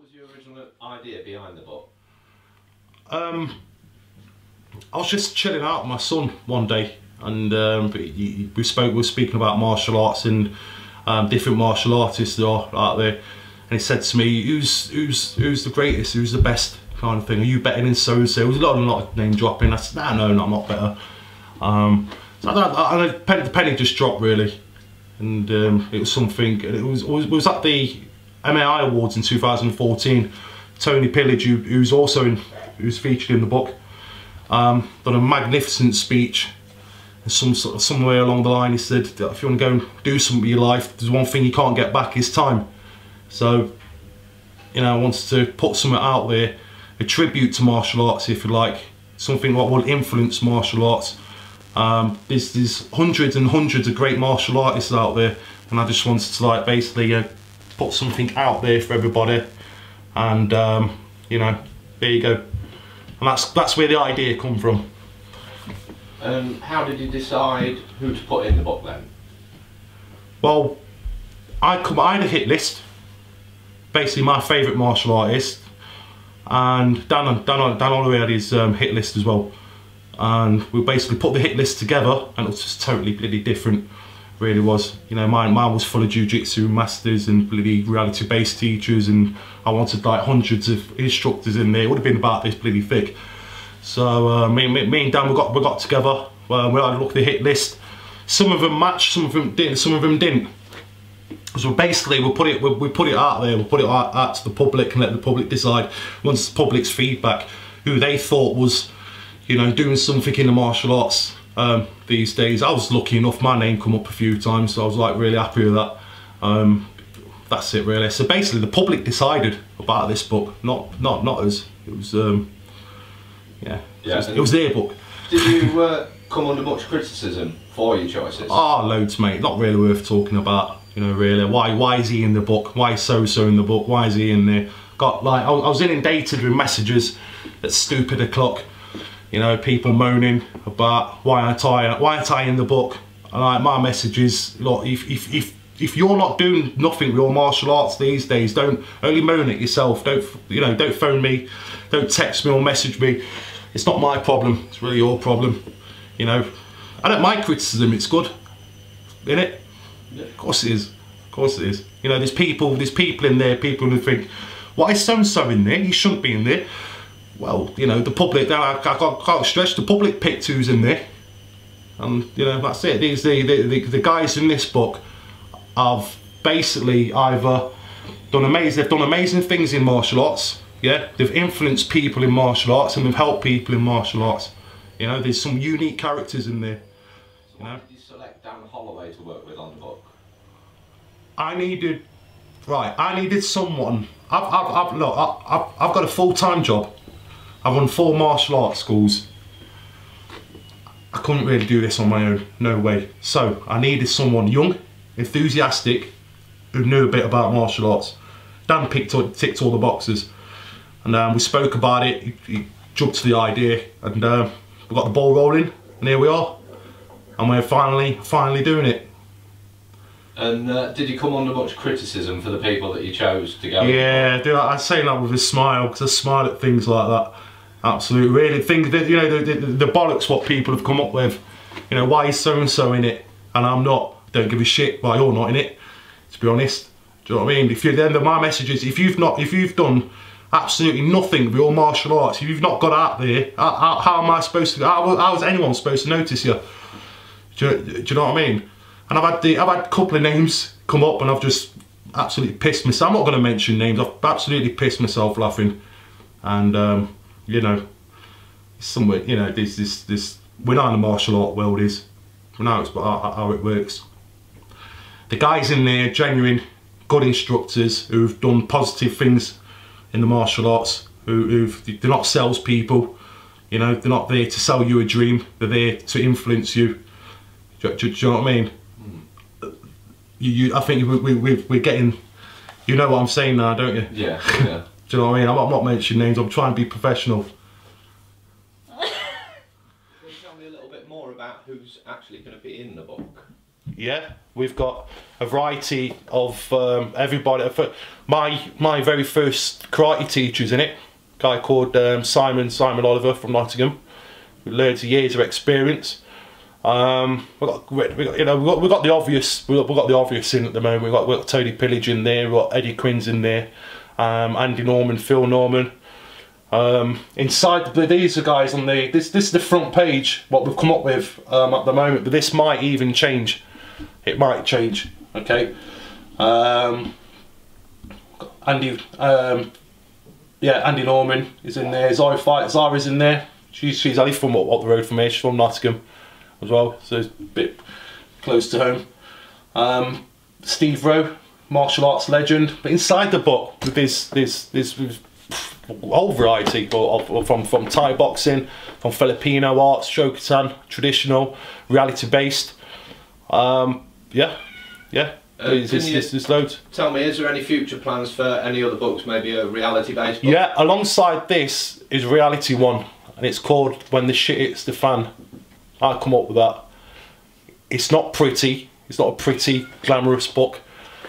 was your original idea behind the book? I was just chilling out with my son one day, and we were speaking about martial arts and different martial artists that are out there, and he said to me, "Who's the greatest? Who's the best?" kind of thing. Are you better than so and so? There was a lot of name dropping. I said, "Nah, no, I'm not better." So the penny just dropped really, and it was something. It was at the MAI Awards in 2014. Tony Pillage, who's featured in the book, done a magnificent speech. And somewhere along the line he said that if you want to go and do something with your life, there's one thing you can't get back is time. So, you know, I wanted to put something out there, a tribute to martial arts, if you like, something that will influence martial arts. There's hundreds and hundreds of great martial artists out there, and I just wanted to like basically put something out there for everybody, and you know, there you go. And that's where the idea come from. And how did you decide who to put in the book then? Well, I had a hit list, basically my favourite martial artist, and Dan Holloway had his hit list as well. And we basically put the hit list together, and it was just totally bloody different, it really was. You know, mine was full of jiu-jitsu masters and bloody reality-based teachers, and I wanted like hundreds of instructors in there. It would have been about this bloody thick. So me and Dan we got together. We had a look at the hit list. Some of them matched, some of them didn't. So basically we put it out there. We put it out to the public and let the public decide, once the public's feedback, who they thought was, you know, doing something in the martial arts these days. I was lucky enough, my name come up a few times, so I was like really happy with that. That's it really. So basically the public decided about this book, not us. It was yeah, it was their book. Did you come under much criticism for your choices? Oh, loads, mate. Not really worth talking about. You know, really. Why is he in the book? Why is so in the book? Why is he in there? Got like I was inundated with messages at stupid o'clock. You know, people moaning about why aren't I in the book? And like my message is, look, if you're not doing nothing with your martial arts these days, don't only moan at yourself. Don't phone me, don't text me or message me. It's not my problem. It's really your problem. You know, I don't mind criticism. It's good, isn't it? Yeah. Of course it is. Of course it is. You know, there's people in there. People who think, why is so and so in there? He shouldn't be in there. Well, you know, the public. I can't stress. The public picked who's in there, and you know that's it. The guys in this book have basically either done amazing things in martial arts. Yeah, they've influenced people in martial arts and they've helped people in martial arts. You know, there's some unique characters in there. So why did you select Dan Holloway to work with on the book? I needed someone. I've got a full-time job. I run 4 martial arts schools. I couldn't really do this on my own, no way. So I needed someone young, enthusiastic, who knew a bit about martial arts. Dan ticked all the boxes, and we spoke about it. He jumped to the idea, and we got the ball rolling, and here we are, and we're finally doing it. And did you come under much criticism for the people that you chose to go? Yeah, I say that with a smile, because I smile at things like that. Absolutely, really. Things that, you know, the bollocks what people have come up with. You know, why is so and so in it and I'm not? Don't give a shit why you're not in it. To be honest, do you know what I mean? If you're then my message is, if you've done absolutely nothing with your martial arts, if you've not got out there, how am I supposed to? How is anyone supposed to notice you? Do you know what I mean? And I've had a couple of names come up, and I've just absolutely pissed myself. I'm not going to mention names. I've absolutely pissed myself laughing, and you know, somewhere, you know, this. We know how the martial art world is. We know how it works. The guys in there, genuine, good instructors who've done positive things in the martial arts. They're not salespeople. You know, they're not there to sell you a dream. They're there to influence you. Do you know what I mean? I think we're getting, you know what I'm saying now, don't you? Yeah, yeah. Do you know what I mean? I'm not mentioning names, I'm trying to be professional. Can you tell me a little bit more about who's actually going to be in the book? Yeah, we've got a variety of everybody. My very first karate teacher's in it, a guy called Simon Oliver from Nottingham, with loads of years of experience. We got the obvious. We've got the obvious in at the moment. We've got Tony Pillage in there. We've got Eddie Quinn's in there. Andy Norman, Phil Norman. Inside, these are guys on the. This is the front page. What we've come up with at the moment, but this might even change. It might change. Okay. Andy. Yeah, Andy Norman is in there. Zara's in there. She's only from up the road from here. She's from Nottingham as well, so it's a bit close to home. Steve Rowe, martial arts legend. But inside the book, with this whole variety from Thai boxing, from Filipino arts, Shokutan, traditional, reality based. Yeah. There's loads. Tell me, is there any future plans for any other books, maybe a reality based book? Yeah, alongside this is a reality one, and it's called When the Shit Hits the Fan. I come up with that. It's not pretty. It's not a pretty, glamorous book.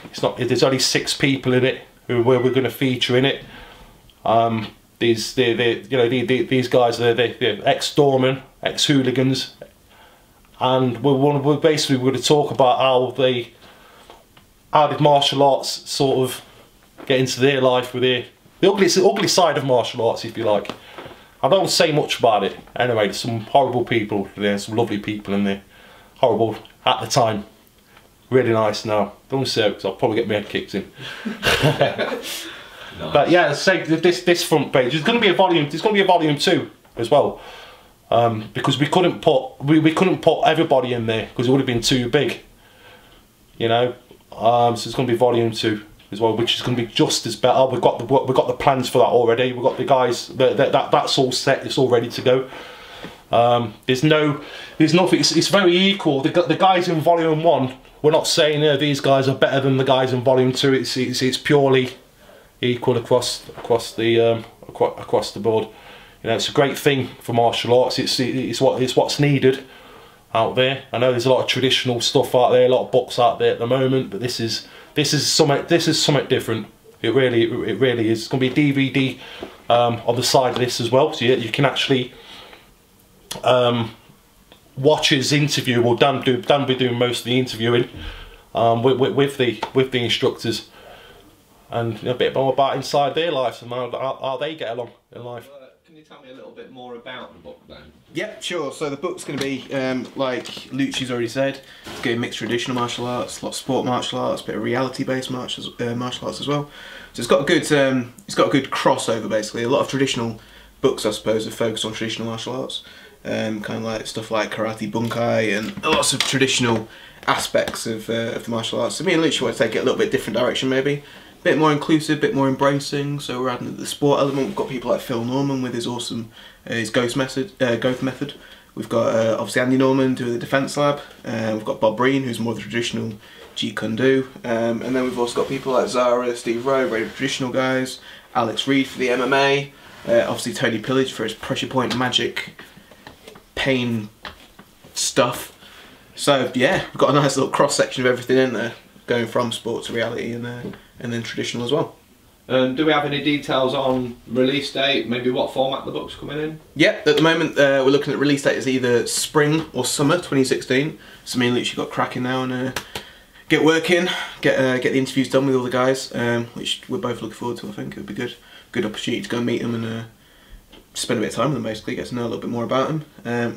It's not. There's only 6 people in it who we're going to feature in it. These guys are ex-doormen, ex-hooligans, and we're basically going to talk about how did martial arts sort of get into their life with the ugly side of martial arts, if you like. I don't say much about it. Anyway, there's some horrible people there, some lovely people in there. Horrible at the time. Really nice now. Don't say it, because I'll probably get my head kicked in. Nice. But yeah, say this front page. There's going to be a volume. There's going to be a volume 2 as well, because we couldn't put everybody in there because it would have been too big. You know, so it's going to be volume 2 as well, which is going to be just as better. We've got the plans for that already. We've got the guys. That's all set. It's all ready to go. There's nothing. It's very equal. The guys in volume 1. We're not saying these guys are better than the guys in volume 2. It's purely equal across the board. You know, it's a great thing for martial arts. It's what's needed out there. I know there's a lot of traditional stuff out there, a lot of books out there at the moment, but this is something different. It really is. It's going to be DVD on the side of this as well, so you can actually watch his interview. Well, Dan be doing most of the interviewing with the instructors, and a bit more about inside their lives and how they get along in life. Can you tell me a little bit more about the book then? Yep, sure. So the book's going to be, like Lucci's already said, it's going to be mixed traditional martial arts, a lot of sport martial arts, a bit of reality-based martial arts as well. So it's got a good crossover basically. A lot of traditional books, I suppose, are focused on traditional martial arts, kind of like stuff like karate, bunkai, and lots of traditional aspects of the martial arts. So me and Lucci want to take it a little bit different direction, maybe. Bit more inclusive, bit more embracing. So we're adding the sport element. We've got people like Phil Norman with his awesome his Ghost method. We've got obviously Andy Norman doing the defence lab. We've got Bob Breen, who's more the traditional Jeet Kune Do, and then we've also got people like Zara, Steve Rowe, very traditional guys. Alex Reed for the MMA. Obviously Tony Pillage for his pressure point magic pain stuff. So yeah, we've got a nice little cross section of everything in there, going from sport to reality and then traditional as well. Do we have any details on release date, maybe what format the book's coming in? Yeah, at the moment we're looking at release date as either spring or summer 2016. So me and Lucci got cracking now and get working, get the interviews done with all the guys, which we're both looking forward to. I think it would be good opportunity to go and meet them and spend a bit of time with them, basically, get to know a little bit more about them.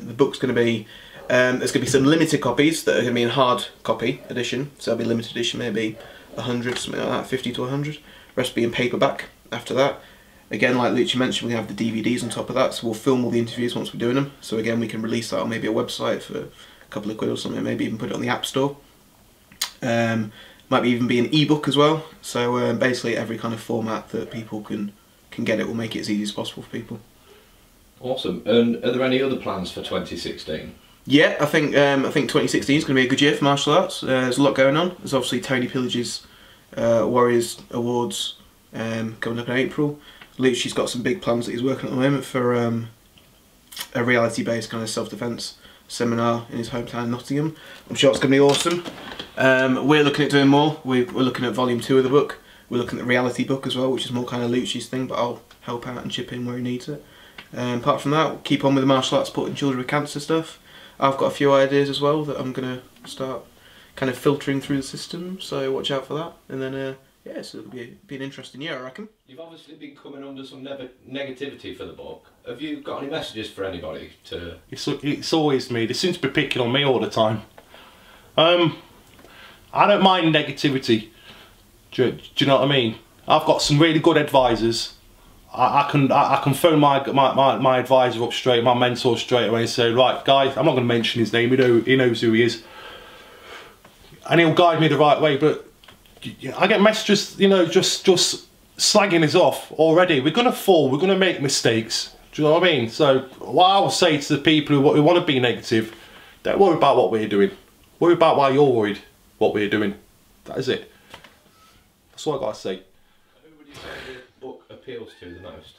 The book's going to be, there's going to be some limited copies that are going to be in hard copy edition, so it'll be limited edition, maybe 100, something like that, 50 to 100. The rest will be in paperback after that. Again, like Lucci mentioned, we have the DVDs on top of that, so we'll film all the interviews once we're doing them. So again, we can release that on maybe a website for a couple of quid or something, maybe even put it on the App Store. Might even be an ebook as well. So basically every kind of format that people can get it will make it as easy as possible for people. Awesome. And are there any other plans for 2016? Yeah, I think 2016 is going to be a good year for martial arts. There's a lot going on. There's obviously Tony Pillage's Warriors Awards coming up in April. Lucci's got some big plans that he's working on at the moment for a reality-based kind of self-defense seminar in his hometown Nottingham. I'm sure it's going to be awesome. We're looking at doing more. We're looking at volume 2 of the book. We're looking at the reality book as well, which is more kind of Lucci's thing, but I'll help out and chip in where he needs it. Apart from that, we'll keep on with the martial arts supporting children with cancer stuff. I've got a few ideas as well that I'm going to start kind of filtering through the system, so watch out for that. And then, yeah, so it'll be an interesting year, I reckon. You've obviously been coming under some negativity for the book. Have you got any messages for anybody to... It's always me. They seem to be picking on me all the time. I don't mind negativity. Do you know what I mean? I've got some really good advisors. I can phone my advisor up straight, my mentor straight away and say, right, guy, I'm not going to mention his name, he knows who he is. And he'll guide me the right way, but I get messages, you know, just slagging us off already. We're going to fall, we're going to make mistakes. Do you know what I mean? So what I will say to the people who want to be negative, don't worry about what we're doing. Worry about why you're worried what we're doing. That is it. That's all I got to say. Who would you say the book appeals to the most?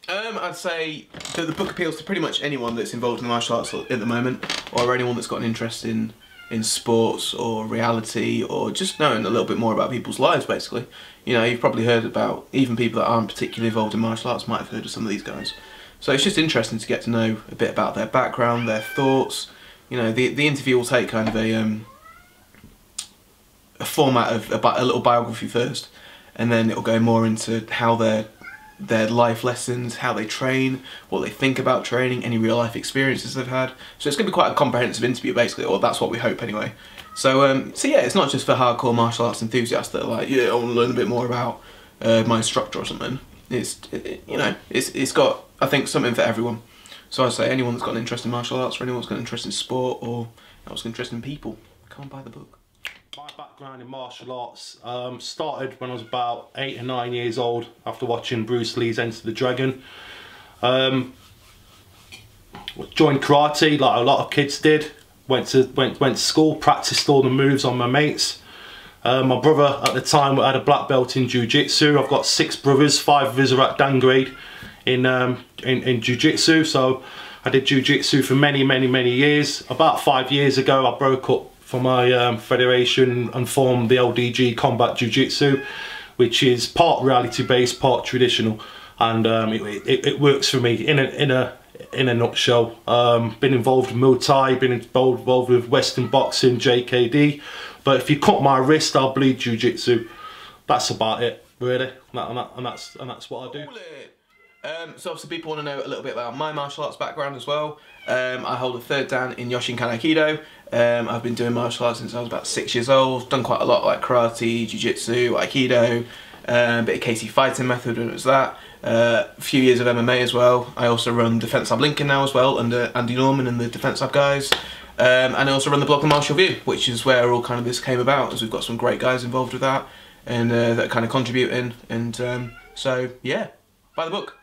I'd say that the book appeals to pretty much anyone that's involved in the martial arts at the moment, or anyone that's got an interest in sports or reality, or just knowing a little bit more about people's lives, basically. You know, you've probably heard about, even people that aren't particularly involved in martial arts might have heard of some of these guys. So it's just interesting to get to know a bit about their background, their thoughts. You know, the interview will take kind of a format of a little biography first, and then it'll go more into how their life lessons, how they train, what they think about training, any real life experiences they've had. So it's going to be quite a comprehensive interview, basically, or that's what we hope anyway. So yeah, it's not just for hardcore martial arts enthusiasts that are like, yeah, I want to learn a bit more about my instructor or something. You know, it's got, I think, something for everyone. So I'd say anyone that's got an interest in martial arts, or anyone that's got an interest in sport, or that's got an interest in people, come and buy the book. My background in martial arts started when I was about 8 or 9 years old after watching Bruce Lee's Enter the Dragon. Joined karate like a lot of kids did. Went to school, practiced all the moves on my mates. My brother at the time had a black belt in jiu-jitsu. I've got 6 brothers, 5 of us are at Dan grade in jiu-jitsu. So I did jiu-jitsu for many years. About 5 years ago I broke up from my federation and formed the LDG Combat Jiu-Jitsu, which is part reality based, part traditional, and it works for me in a nutshell. Been involved in Muay Thai, been involved with Western boxing, JKD, but if you cut my wrist I'll bleed Jiu-Jitsu. That's about it, really, and that's what I do. So obviously people want to know a little bit about my martial arts background as well. I hold a 3rd dan in Yoshinkan Aikido. I've been doing martial arts since I was about 6 years old. Done quite a lot like karate, jiu-jitsu, aikido, a bit of KC fighting method when it was that. A few years of MMA as well. I also run Defence Lab Lincoln now as well, under Andy Norman and the Defence Lab guys. And I also run the blog The Martial View, which is where all kind of this came about, as we've got some great guys involved with that, and that kind of contributing. And so yeah, buy the book.